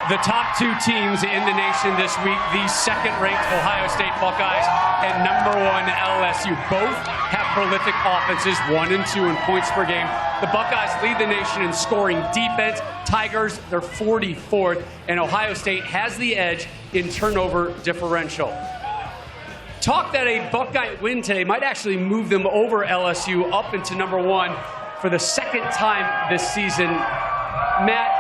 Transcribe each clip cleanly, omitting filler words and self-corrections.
The top two teams in the nation this week, the second-ranked Ohio State Buckeyes and #1 LSU, both have prolific offenses, 1 and 2 in points per game. The Buckeyes lead the nation in scoring defense. Tigers, they're 44th, and Ohio State has the edge in turnover differential. Talk that a Buckeye win today might actually move them over LSU up into #1 for the second time this season. Matt,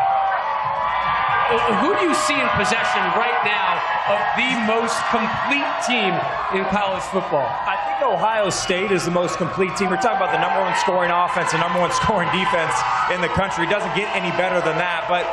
who do you see in possession right now of the most complete team in college football? I think Ohio State is the most complete team. We're talking about the #1 scoring offense and #1 scoring defense in the country. It doesn't get any better than that. But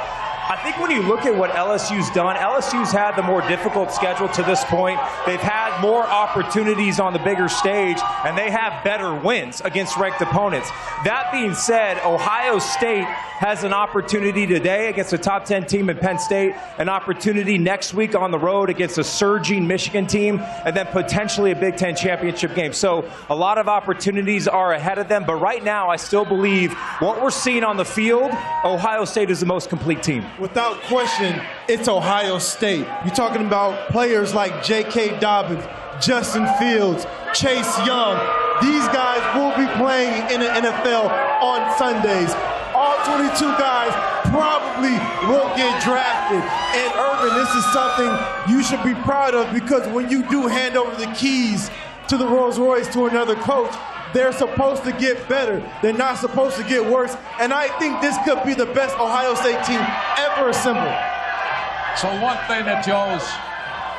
I think when you look at what LSU's done, LSU's had the more difficult schedule to this point. They've had more opportunities on the bigger stage, and they have better wins against ranked opponents. That being said, Ohio State has an opportunity today against a top 10 team in Penn State, an opportunity next week on the road against a surging Michigan team, and then potentially a Big Ten championship game. So a lot of opportunities are ahead of them, but right now I still believe what we're seeing on the field, Ohio State is the most complete team. Without question, it's Ohio State. You're talking about players like J.K. Dobbins, Justin Fields, Chase Young. These guys will be playing in the NFL on Sundays. All 22 guys probably will get drafted. And Urban, this is something you should be proud of, because when you do hand over the keys to the Rolls Royce to another coach, they're supposed to get better. They're not supposed to get worse. And I think this could be the best Ohio State team ever assembled. So one thing that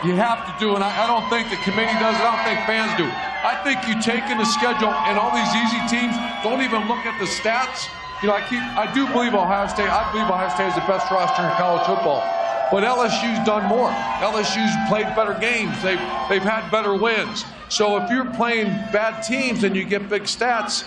you have to do, and I don't think the committee does it, I don't think fans do. I think you take in the schedule, and all these easy teams don't even look at the stats. You know, I do believe Ohio State. I believe Ohio State is the best roster in college football. But LSU's done more. LSU's played better games. They've had better wins. So if you're playing bad teams and you get big stats,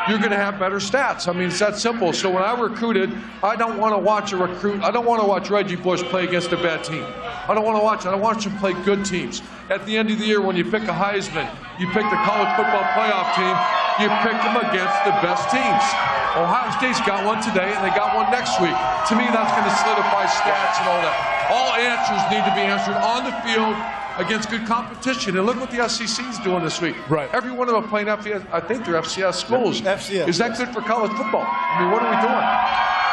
you're going to have better stats. I mean, it's that simple. So when I recruited, I don't want to watch a recruit. I don't want to watch Reggie Bush play against a bad team. I don't want to watch it. I want you to play good teams. At the end of the year, when you pick a Heisman, you pick the college football playoff team, you pick them against the best teams. Ohio State's got one today, and they got one next week. To me, that's going to solidify stats and all that. All answers need to be answered on the field against good competition. And look what the SEC's doing this week. Right. Every one of them playing FCS. I think they're FCS schools. FCS. Is that good for college football? I mean, what are we doing?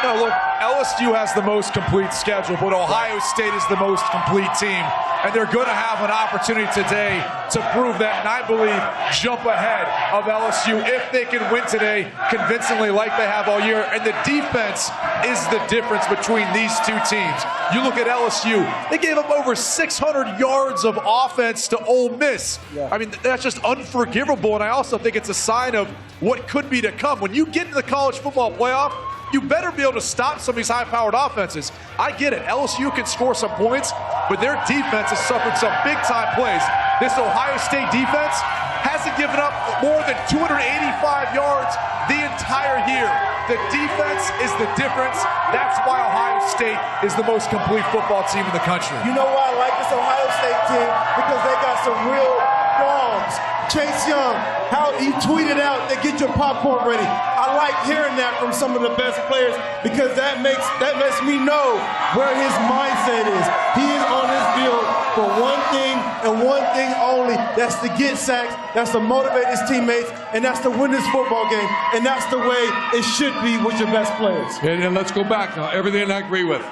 No, look, LSU has the most complete schedule, but Ohio State is the most complete team. And they're going to have an opportunity today to prove that, and I believe jump ahead of LSU if they can win today convincingly like they have all year. And the defense is the difference between these two teams. You look at LSU, they gave up over 600 yards of offense to Ole Miss. Yeah. I mean, that's just unforgivable, and I also think it's a sign of what could be to come. When you get into the college football playoff, you better be able to stop some of these high-powered offenses. I get it. LSU can score some points, but their defense has suffered some big-time plays. This Ohio State defense hasn't given up more than 285 yards the entire year. The defense is the difference. That's why Ohio State is the most complete football team in the country. You know why I like this Ohio State team? Because they got some real dogs. Chase Young, how he tweeted out that get your popcorn ready. I like hearing that from some of the best players, because that lets me know where his mindset is. He is on this field for one thing and one thing only. That's to get sacks, that's to motivate his teammates, and that's to win this football game. And that's the way it should be with your best players. And let's go back now. Everything I agree with.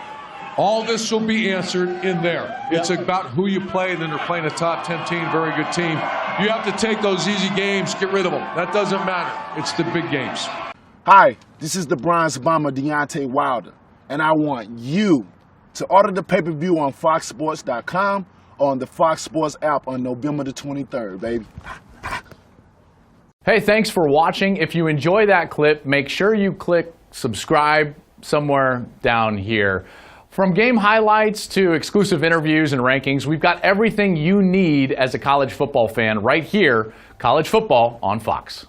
All this will be answered in there. It's about who you play, and then they're playing a top 10 team, very good team. You have to take those easy games, get rid of them. That doesn't matter. It's the big games. Hi, this is the bronze bomber Deontay Wilder, and I want you to order the pay-per-view on foxsports.com or on the Fox Sports app on November the 23rd, baby. Hey, thanks for watching. If you enjoy that clip, make sure you click subscribe somewhere down here. From game highlights to exclusive interviews and rankings, we've got everything you need as a college football fan right here, College Football on Fox.